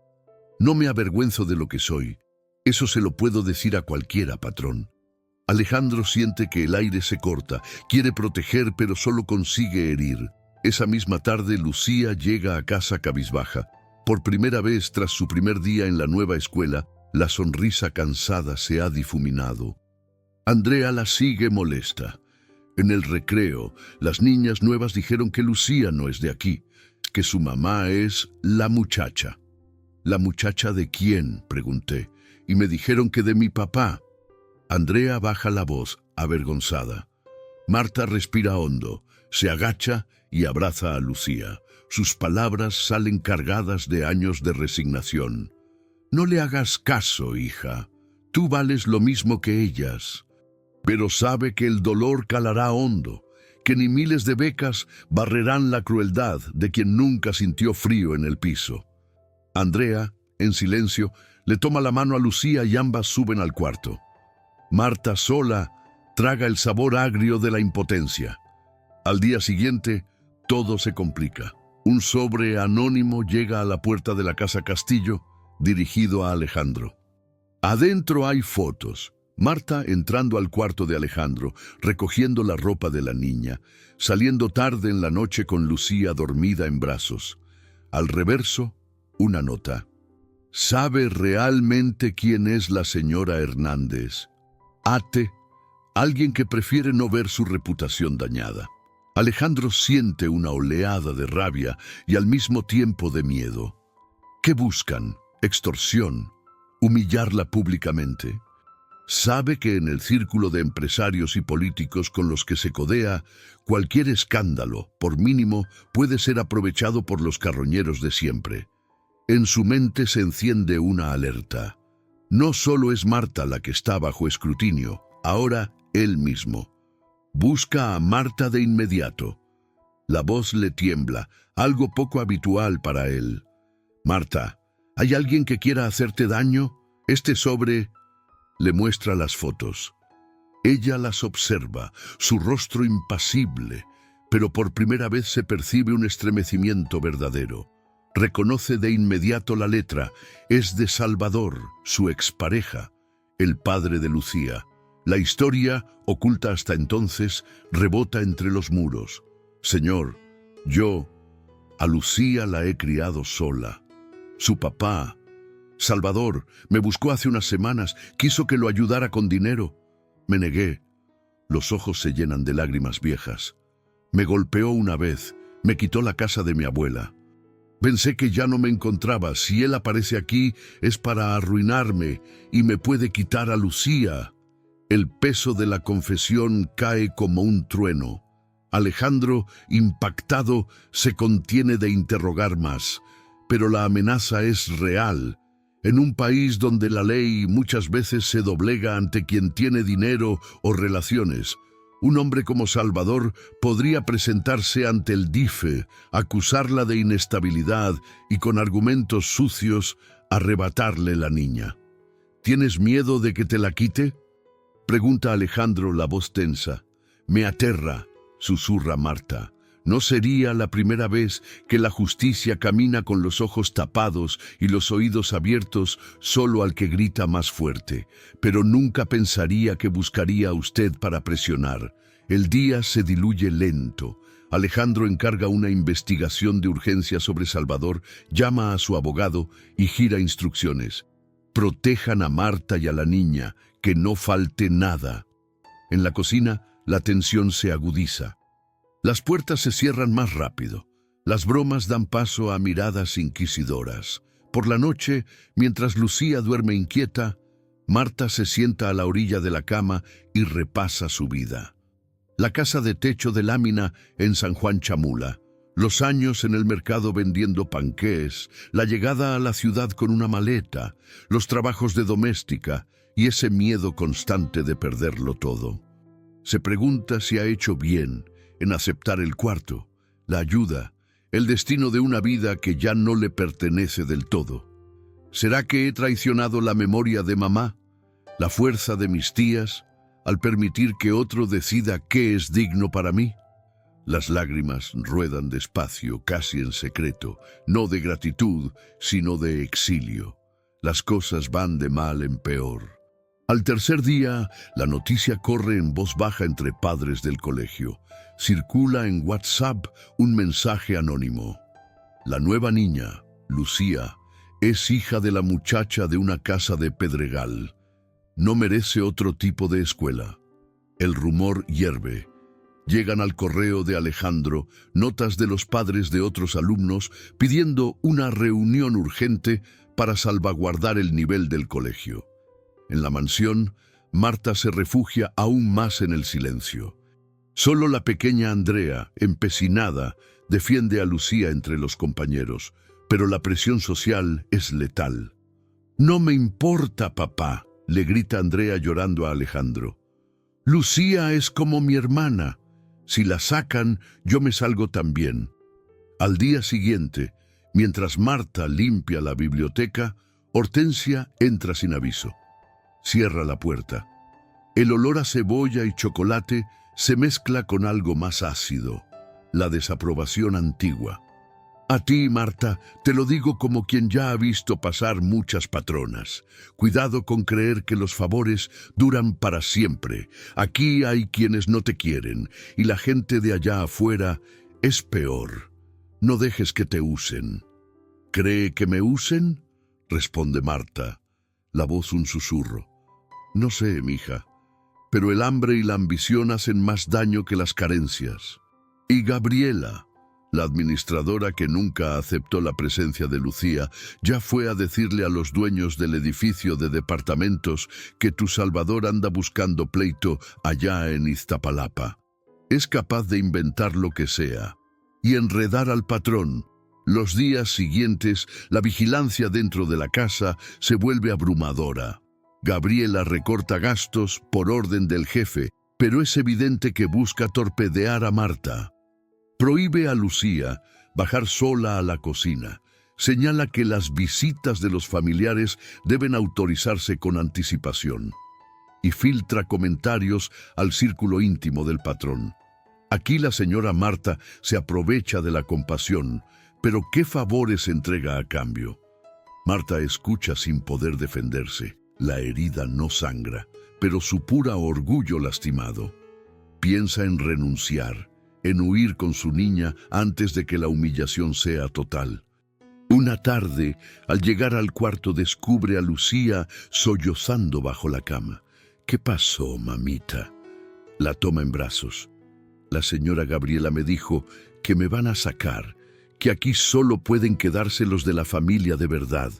«No me avergüenzo de lo que soy. Eso se lo puedo decir a cualquiera, patrón». Alejandro siente que el aire se corta, quiere proteger pero solo consigue herir. Esa misma tarde Lucía llega a casa cabizbaja. Por primera vez tras su primer día en la nueva escuela, la sonrisa cansada se ha difuminado. Andrea la sigue molesta. En el recreo, las niñas nuevas dijeron que Lucía no es de aquí, que su mamá es la muchacha. «¿La muchacha de quién?», pregunté, y me dijeron que de mi papá. Andrea baja la voz, avergonzada. Marta respira hondo, se agacha y abraza a Lucía. Sus palabras salen cargadas de años de resignación. «No le hagas caso, hija. Tú vales lo mismo que ellas». Pero sabe que el dolor calará hondo, que ni miles de becas barrerán la crueldad de quien nunca sintió frío en el piso. Andrea, en silencio, le toma la mano a Lucía y ambas suben al cuarto. Marta sola traga el sabor agrio de la impotencia. Al día siguiente, todo se complica. Un sobre anónimo llega a la puerta de la casa Castillo, dirigido a Alejandro. Adentro hay fotos. Marta entrando al cuarto de Alejandro, recogiendo la ropa de la niña, saliendo tarde en la noche con Lucía dormida en brazos. Al reverso, una nota. ¿Sabe realmente quién es la señora Hernández? Ate, alguien que prefiere no ver su reputación dañada. Alejandro siente una oleada de rabia y al mismo tiempo de miedo. ¿Qué buscan? ¿Extorsión? ¿Humillarla públicamente? Sabe que en el círculo de empresarios y políticos con los que se codea, cualquier escándalo, por mínimo, puede ser aprovechado por los carroñeros de siempre. En su mente se enciende una alerta. No solo es Marta la que está bajo escrutinio, ahora él mismo. Busca a Marta de inmediato. La voz le tiembla, algo poco habitual para él. Marta, ¿hay alguien que quiera hacerte daño? Este sobre... Le muestra las fotos. Ella las observa, su rostro impasible, pero por primera vez se percibe un estremecimiento verdadero. Reconoce de inmediato la letra. Es de Salvador, su expareja, el padre de Lucía. La historia, oculta hasta entonces, rebota entre los muros. Señor, yo a Lucía la he criado sola. Su papá, Salvador, me buscó hace unas semanas, quiso que lo ayudara con dinero. Me negué. Los ojos se llenan de lágrimas viejas. Me golpeó una vez, me quitó la casa de mi abuela. Pensé que ya no me encontraba. Si él aparece aquí es para arruinarme y me puede quitar a Lucía. El peso de la confesión cae como un trueno. Alejandro, impactado, se contiene de interrogar más, pero la amenaza es real. En un país donde la ley muchas veces se doblega ante quien tiene dinero o relaciones, un hombre como Salvador podría presentarse ante el DIFE, acusarla de inestabilidad y con argumentos sucios arrebatarle la niña. ¿Tienes miedo de que te la quite?, pregunta Alejandro, la voz tensa. Me aterra, susurra Marta. No sería la primera vez que la justicia camina con los ojos tapados y los oídos abiertos solo al que grita más fuerte, pero nunca pensaría que buscaría a usted para presionar. El día se diluye lento. Alejandro encarga una investigación de urgencia sobre Salvador, llama a su abogado y gira instrucciones. Protejan a Marta y a la niña, que no falte nada. En la cocina, la tensión se agudiza. Las puertas se cierran más rápido. Las bromas dan paso a miradas inquisidoras. Por la noche, mientras Lucía duerme inquieta, Marta se sienta a la orilla de la cama y repasa su vida. La casa de techo de lámina en San Juan Chamula, los años en el mercado vendiendo panqués, la llegada a la ciudad con una maleta, los trabajos de doméstica y ese miedo constante de perderlo todo. Se pregunta si ha hecho bien en aceptar el cuarto, la ayuda, el destino de una vida que ya no le pertenece del todo. ¿Será que he traicionado la memoria de mamá, la fuerza de mis tías, al permitir que otro decida qué es digno para mí? Las lágrimas ruedan despacio, casi en secreto, no de gratitud, sino de exilio. Las cosas van de mal en peor. Al tercer día, la noticia corre en voz baja entre padres del colegio. Circula en WhatsApp un mensaje anónimo. La nueva niña, Lucía, es hija de la muchacha de una casa de Pedregal. No merece otro tipo de escuela. El rumor hierve. Llegan al correo de Alejandro notas de los padres de otros alumnos pidiendo una reunión urgente para salvaguardar el nivel del colegio. En la mansión, Marta se refugia aún más en el silencio. Solo la pequeña Andrea, empecinada, defiende a Lucía entre los compañeros, pero la presión social es letal. «No me importa, papá», le grita Andrea llorando a Alejandro. «Lucía es como mi hermana. Si la sacan, yo me salgo también». Al día siguiente, mientras Marta limpia la biblioteca, Hortensia entra sin aviso. Cierra la puerta. El olor a cebolla y chocolate se mezcla con algo más ácido, la desaprobación antigua. A ti, Marta, te lo digo como quien ya ha visto pasar muchas patronas. Cuidado con creer que los favores duran para siempre. Aquí hay quienes no te quieren, y la gente de allá afuera es peor. No dejes que te usen. ¿Cree que me usen?, responde Marta, la voz un susurro. No sé, mija, pero el hambre y la ambición hacen más daño que las carencias. Y Gabriela, La administradora, que nunca aceptó la presencia de Lucía, ya fue a decirle a los dueños del edificio de departamentos que tu Salvador anda buscando pleito allá en Iztapalapa. Es capaz de inventar lo que sea y enredar al patrón. Los días siguientes, la vigilancia dentro de la casa se vuelve abrumadora. Gabriela recorta gastos por orden del jefe, pero es evidente que busca torpedear a Marta. Prohíbe a Lucía bajar sola a la cocina. Señala que las visitas de los familiares deben autorizarse con anticipación. Y filtra comentarios al círculo íntimo del patrón. Aquí la señora Marta se aprovecha de la compasión, pero ¿qué favores entrega a cambio? Marta escucha sin poder defenderse. La herida no sangra, pero su pura orgullo lastimado. Piensa en renunciar, en huir con su niña antes de que la humillación sea total. Una tarde, al llegar al cuarto, descubre a Lucía sollozando bajo la cama. ¿Qué pasó, mamita? La toma en brazos. La señora Gabriela me dijo que me van a sacar, que aquí solo pueden quedarse los de la familia de verdad,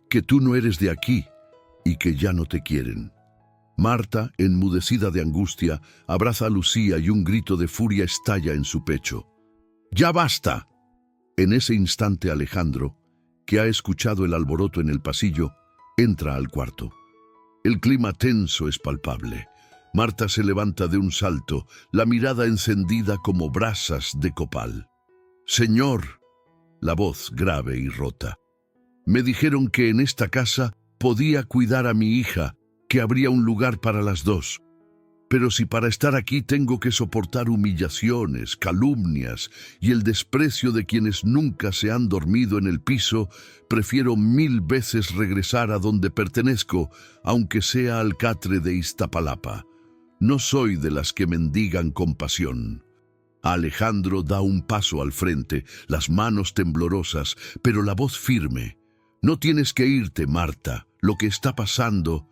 que tú no eres de aquí y que ya no te quieren. Marta, enmudecida de angustia, abraza a Lucía y un grito de furia estalla en su pecho. ¡Ya basta! En ese instante Alejandro, que ha escuchado el alboroto en el pasillo, entra al cuarto. El clima tenso es palpable. Marta se levanta de un salto, la mirada encendida como brasas de copal. «Señor», la voz grave y rota, «me dijeron que en esta casa podía cuidar a mi hija, que habría un lugar para las dos. Pero si para estar aquí tengo que soportar humillaciones, calumnias y el desprecio de quienes nunca se han dormido en el piso, prefiero 1000 veces regresar a donde pertenezco, aunque sea al catre de Iztapalapa. No soy de las que mendigan compasión». Alejandro da un paso al frente, las manos temblorosas, pero la voz firme. «No tienes que irte, Marta. Lo que está pasando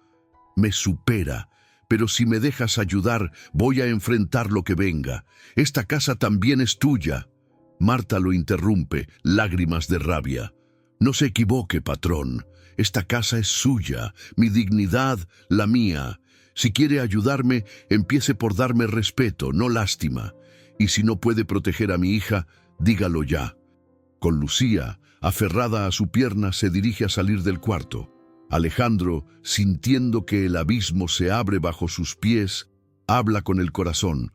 me supera. Pero si me dejas ayudar, voy a enfrentar lo que venga. Esta casa también es tuya». Marta lo interrumpe, lágrimas de rabia. «No se equivoque, patrón. Esta casa es suya, mi dignidad, la mía. Si quiere ayudarme, empiece por darme respeto, no lástima. Y si no puede proteger a mi hija, dígalo ya». Con Lucía, aferrada a su pierna, se dirige a salir del cuarto. Alejandro, sintiendo que el abismo se abre bajo sus pies, habla con el corazón.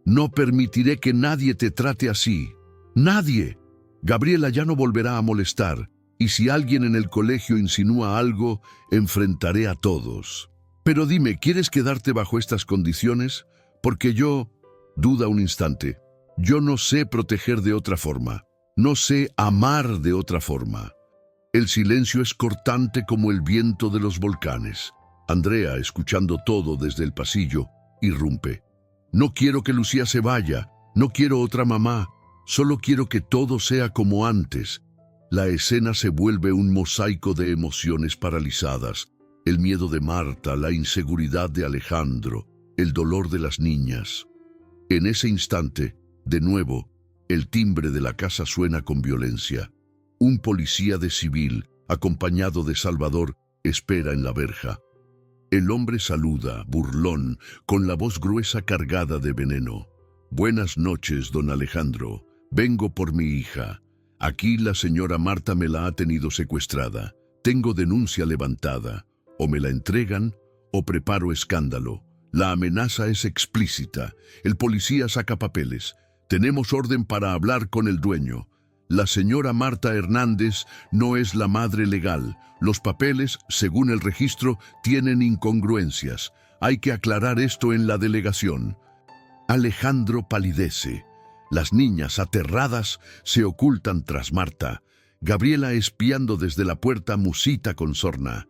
«No permitiré que nadie te trate así. ¡Nadie! Gabriela ya no volverá a molestar, y si alguien en el colegio insinúa algo, enfrentaré a todos. Pero dime, ¿quieres quedarte bajo estas condiciones? Porque yo...» Duda un instante. «Yo no sé proteger de otra forma. No sé amar de otra forma». El silencio es cortante como el viento de los volcanes. Andrea, escuchando todo desde el pasillo, irrumpe. «No quiero que Lucía se vaya. No quiero otra mamá. Solo quiero que todo sea como antes». La escena se vuelve un mosaico de emociones paralizadas. El miedo de Marta, la inseguridad de Alejandro, el dolor de las niñas. En ese instante, de nuevo, el timbre de la casa suena con violencia. Un policía de civil, acompañado de Salvador, espera en la verja. El hombre saluda, burlón, con la voz gruesa cargada de veneno. «Buenas noches, don Alejandro. Vengo por mi hija. Aquí la señora Marta me la ha tenido secuestrada. Tengo denuncia levantada. O me la entregan, o preparo escándalo. La amenaza es explícita. El policía saca papeles. Tenemos orden para hablar con el dueño. La señora Marta Hernández no es la madre legal. Los papeles, según el registro, tienen incongruencias. Hay que aclarar esto en la delegación». Alejandro palidece. Las niñas, aterradas, se ocultan tras Marta. Gabriela, espiando desde la puerta, musita con sorna.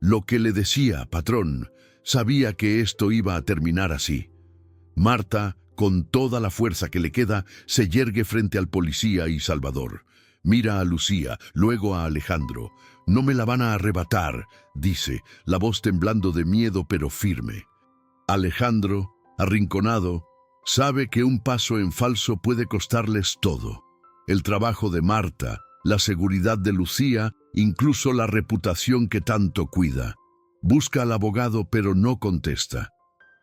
«Lo que le decía, patrón. Sabía que esto iba a terminar así». Marta, con toda la fuerza que le queda, se yergue frente al policía y Salvador. Mira a Lucía, luego a Alejandro. «No me la van a arrebatar», dice, la voz temblando de miedo pero firme. Alejandro, arrinconado, sabe que un paso en falso puede costarles todo. el trabajo de Marta, la seguridad de Lucía, incluso la reputación que tanto cuida. Busca al abogado, pero no contesta.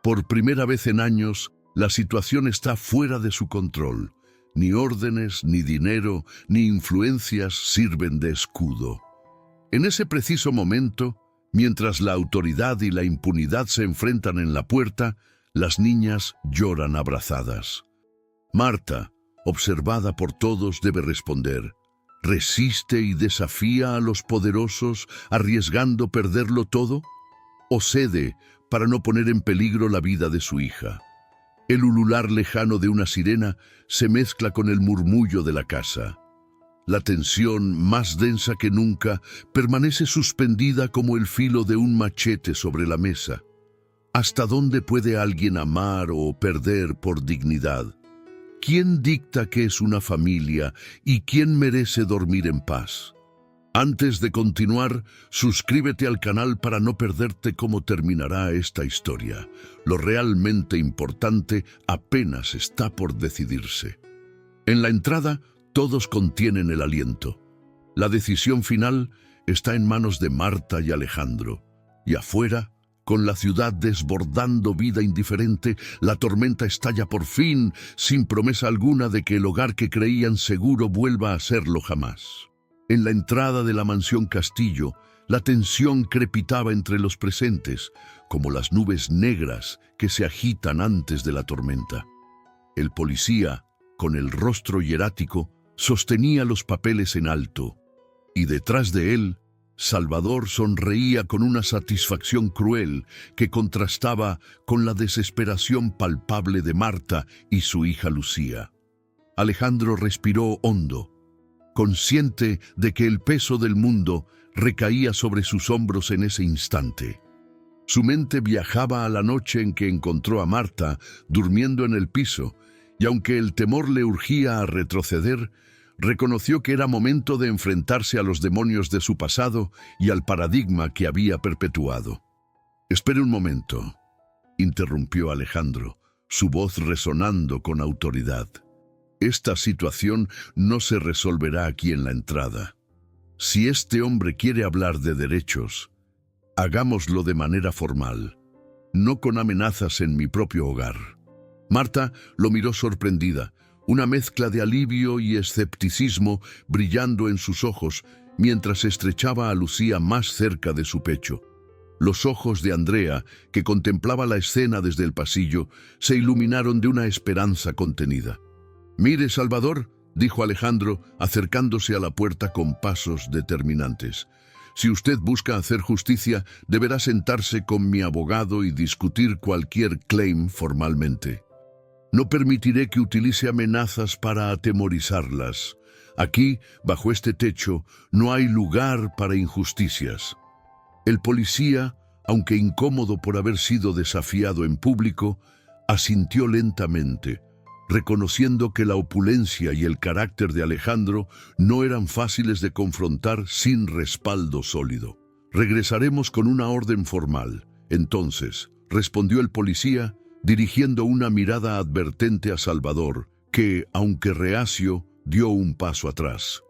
Por primera vez en años, la situación está fuera de su control. Ni órdenes, ni dinero, ni influencias sirven de escudo. En ese preciso momento, mientras la autoridad y la impunidad se enfrentan en la puerta, las niñas lloran abrazadas. Marta, observada por todos, debe responder. ¿Resiste y desafía a los poderosos, arriesgando perderlo todo? ¿O cede para no poner en peligro la vida de su hija? El ulular lejano de una sirena se mezcla con el murmullo de la casa. La tensión, más densa que nunca, permanece suspendida como el filo de un machete sobre la mesa. ¿Hasta dónde puede alguien amar o perder por dignidad? ¿Quién dicta qué es una familia y quién merece dormir en paz? Antes de continuar, suscríbete al canal para no perderte cómo terminará esta historia. Lo realmente importante apenas está por decidirse. En la entrada, todos contienen el aliento. La decisión final está en manos de Marta y Alejandro. Y afuera, con la ciudad desbordando vida indiferente, la tormenta estalla por fin, sin promesa alguna de que el hogar que creían seguro vuelva a serlo jamás. En la entrada de la mansión Castillo, la tensión crepitaba entre los presentes, como las nubes negras que se agitan antes de la tormenta. El policía, con el rostro hierático, sostenía los papeles en alto, y detrás de él, Salvador sonreía con una satisfacción cruel que contrastaba con la desesperación palpable de Marta y su hija Lucía. Alejandro respiró hondo, consciente de que el peso del mundo recaía sobre sus hombros en ese instante. Su mente viajaba a la noche en que encontró a Marta durmiendo en el piso, y aunque el temor le urgía a retroceder, reconoció que era momento de enfrentarse a los demonios de su pasado y al paradigma que había perpetuado. «Espere un momento», interrumpió Alejandro, su voz resonando con autoridad. «Esta situación no se resolverá aquí en la entrada. Si este hombre quiere hablar de derechos, hagámoslo de manera formal, no con amenazas en mi propio hogar». Marta lo miró sorprendida, una mezcla de alivio y escepticismo brillando en sus ojos mientras estrechaba a Lucía más cerca de su pecho. Los ojos de Andrea, que contemplaba la escena desde el pasillo, se iluminaron de una esperanza contenida. «Mire, Salvador», dijo Alejandro, acercándose a la puerta con pasos determinantes. «Si usted busca hacer justicia, deberá sentarse con mi abogado y discutir cualquier claim formalmente. No permitiré que utilice amenazas para atemorizarlas. Aquí, bajo este techo, no hay lugar para injusticias». El policía, aunque incómodo por haber sido desafiado en público, asintió lentamente, reconociendo que la opulencia y el carácter de Alejandro no eran fáciles de confrontar sin respaldo sólido. «Regresaremos con una orden formal. Entonces», respondió el policía, dirigiendo una mirada advertente a Salvador, que, aunque reacio, dio un paso atrás.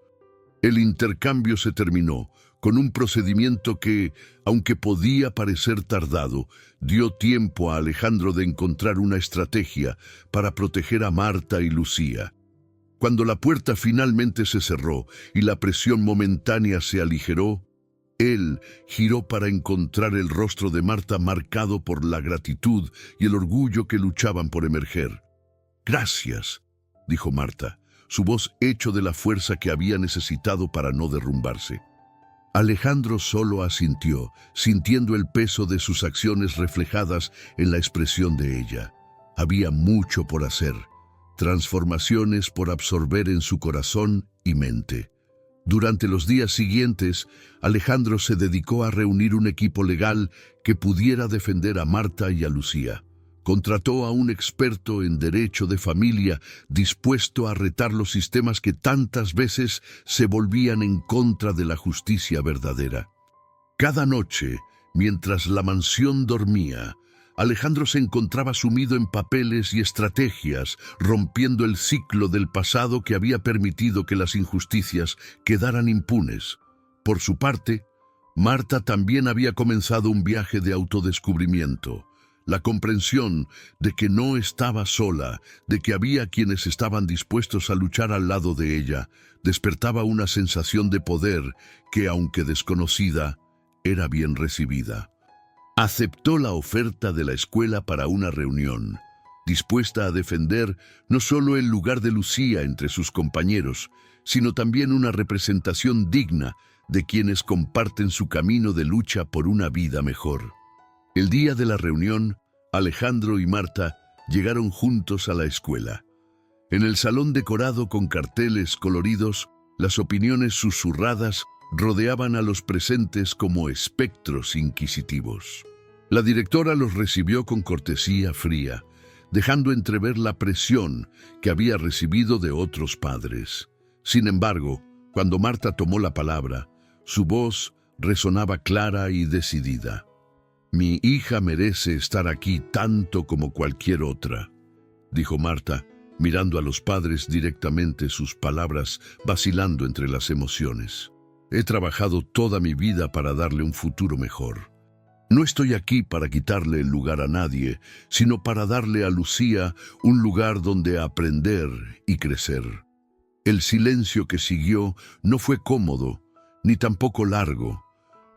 El intercambio se terminó, con un procedimiento que, aunque podía parecer tardado, dio tiempo a Alejandro de encontrar una estrategia para proteger a Marta y Lucía. Cuando la puerta finalmente se cerró y la presión momentánea se aligeró, él giró para encontrar el rostro de Marta marcado por la gratitud y el orgullo que luchaban por emerger. «Gracias», dijo Marta, su voz hecho de la fuerza que había necesitado para no derrumbarse. Alejandro solo asintió, sintiendo el peso de sus acciones reflejadas en la expresión de ella. Había mucho por hacer, transformaciones por absorber en su corazón y mente. Durante los días siguientes, Alejandro se dedicó a reunir un equipo legal que pudiera defender a Marta y a Lucía. Contrató a un experto en derecho de familia dispuesto a retar los sistemas que tantas veces se volvían en contra de la justicia verdadera. Cada noche, mientras la mansión dormía, Alejandro se encontraba sumido en papeles y estrategias, rompiendo el ciclo del pasado que había permitido que las injusticias quedaran impunes. Por su parte, Marta también había comenzado un viaje de autodescubrimiento. La comprensión de que no estaba sola, de que había quienes estaban dispuestos a luchar al lado de ella, despertaba una sensación de poder que, aunque desconocida, era bien recibida. Aceptó la oferta de la escuela para una reunión, dispuesta a defender no solo el lugar de Lucía entre sus compañeros, sino también una representación digna de quienes comparten su camino de lucha por una vida mejor. El día de la reunión, Alejandro y Marta llegaron juntos a la escuela. En el salón decorado con carteles coloridos, las opiniones susurradas rodeaban a los presentes como espectros inquisitivos. La directora los recibió con cortesía fría, dejando entrever la presión que había recibido de otros padres. Sin embargo, cuando Marta tomó la palabra, su voz resonaba clara y decidida. «Mi hija merece estar aquí tanto como cualquier otra», dijo Marta, mirando a los padres directamente, sus palabras vacilando entre las emociones. «He trabajado toda mi vida para darle un futuro mejor. No estoy aquí para quitarle el lugar a nadie, sino para darle a Lucía un lugar donde aprender y crecer». El silencio que siguió no fue cómodo, ni tampoco largo,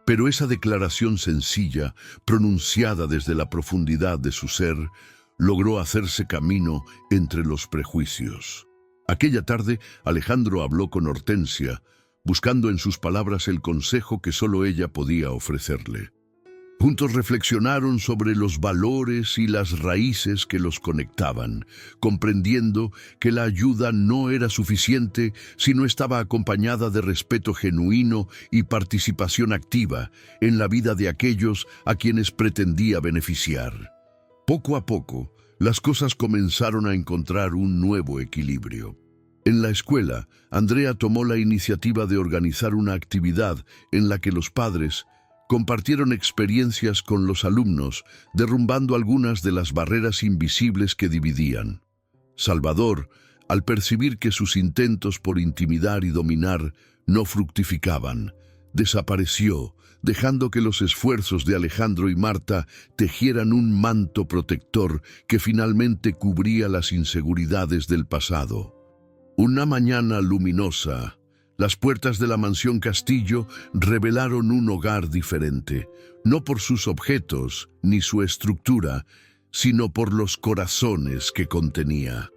pero esa declaración sencilla, pronunciada desde la profundidad de su ser, logró hacerse camino entre los prejuicios. Aquella tarde, Alejandro habló con Hortensia, buscando en sus palabras el consejo que solo ella podía ofrecerle. Juntos reflexionaron sobre los valores y las raíces que los conectaban, comprendiendo que la ayuda no era suficiente si no estaba acompañada de respeto genuino y participación activa en la vida de aquellos a quienes pretendía beneficiar. Poco a poco, las cosas comenzaron a encontrar un nuevo equilibrio. En la escuela, Andrea tomó la iniciativa de organizar una actividad en la que los padres compartieron experiencias con los alumnos, derrumbando algunas de las barreras invisibles que dividían. Salvador, al percibir que sus intentos por intimidar y dominar no fructificaban, desapareció, dejando que los esfuerzos de Alejandro y Marta tejieran un manto protector que finalmente cubría las inseguridades del pasado. Una mañana luminosa, las puertas de la mansión Castillo revelaron un hogar diferente, no por sus objetos ni su estructura, sino por los corazones que contenía.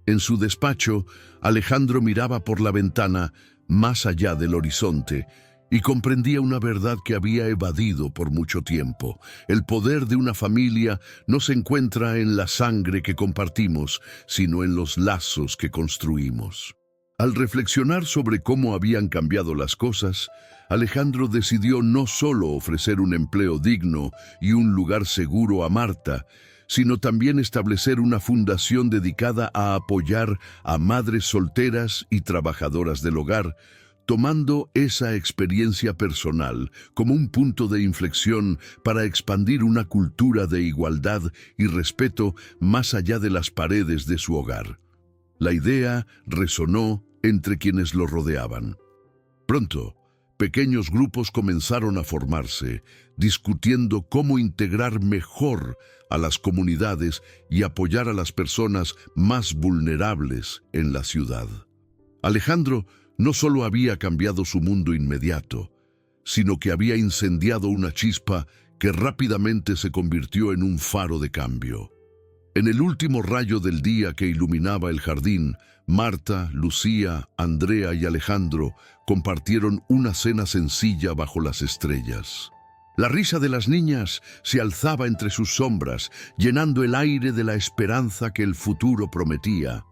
En su despacho, Alejandro miraba por la ventana más allá del horizonte y comprendía una verdad que había evadido por mucho tiempo. El poder de una familia no se encuentra en la sangre que compartimos, sino en los lazos que construimos. Al reflexionar sobre cómo habían cambiado las cosas, Alejandro decidió no solo ofrecer un empleo digno y un lugar seguro a Marta, sino también establecer una fundación dedicada a apoyar a madres solteras y trabajadoras del hogar, tomando esa experiencia personal como un punto de inflexión para expandir una cultura de igualdad y respeto más allá de las paredes de su hogar. La idea resonó entre quienes lo rodeaban. Pronto, pequeños grupos comenzaron a formarse, discutiendo cómo integrar mejor a las comunidades y apoyar a las personas más vulnerables en la ciudad. Alejandro no solo había cambiado su mundo inmediato, sino que había incendiado una chispa que rápidamente se convirtió en un faro de cambio. En el último rayo del día que iluminaba el jardín, Marta, Lucía, Andrea y Alejandro compartieron una cena sencilla bajo las estrellas. La risa de las niñas se alzaba entre sus sombras, llenando el aire de la esperanza que el futuro prometía.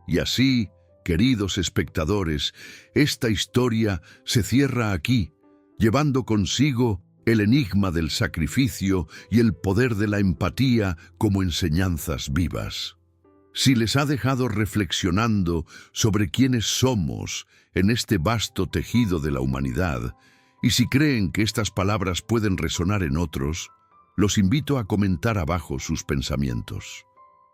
Y así, queridos espectadores, esta historia se cierra aquí, llevando consigo el enigma del sacrificio y el poder de la empatía como enseñanzas vivas. Si les ha dejado reflexionando sobre quiénes somos en este vasto tejido de la humanidad, y si creen que estas palabras pueden resonar en otros, Los invito a comentar abajo sus pensamientos.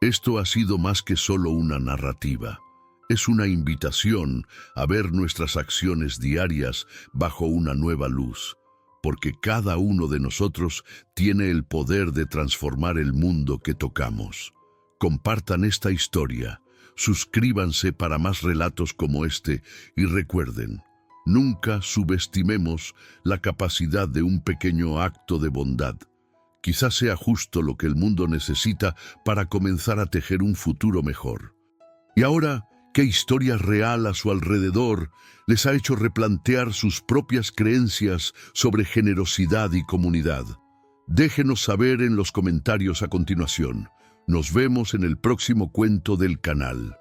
Esto ha sido más que solo una narrativa. Es una invitación a ver nuestras acciones diarias bajo una nueva luz, porque cada uno de nosotros tiene el poder de transformar el mundo que tocamos. Compartan esta historia, suscríbanse para más relatos como este y recuerden, nunca subestimemos la capacidad de un pequeño acto de bondad. Quizás sea justo lo que el mundo necesita para comenzar a tejer un futuro mejor. Y ahora, ¿qué historia real a su alrededor les ha hecho replantear sus propias creencias sobre generosidad y comunidad? Déjenos saber en los comentarios a continuación. Nos vemos en el próximo cuento del canal.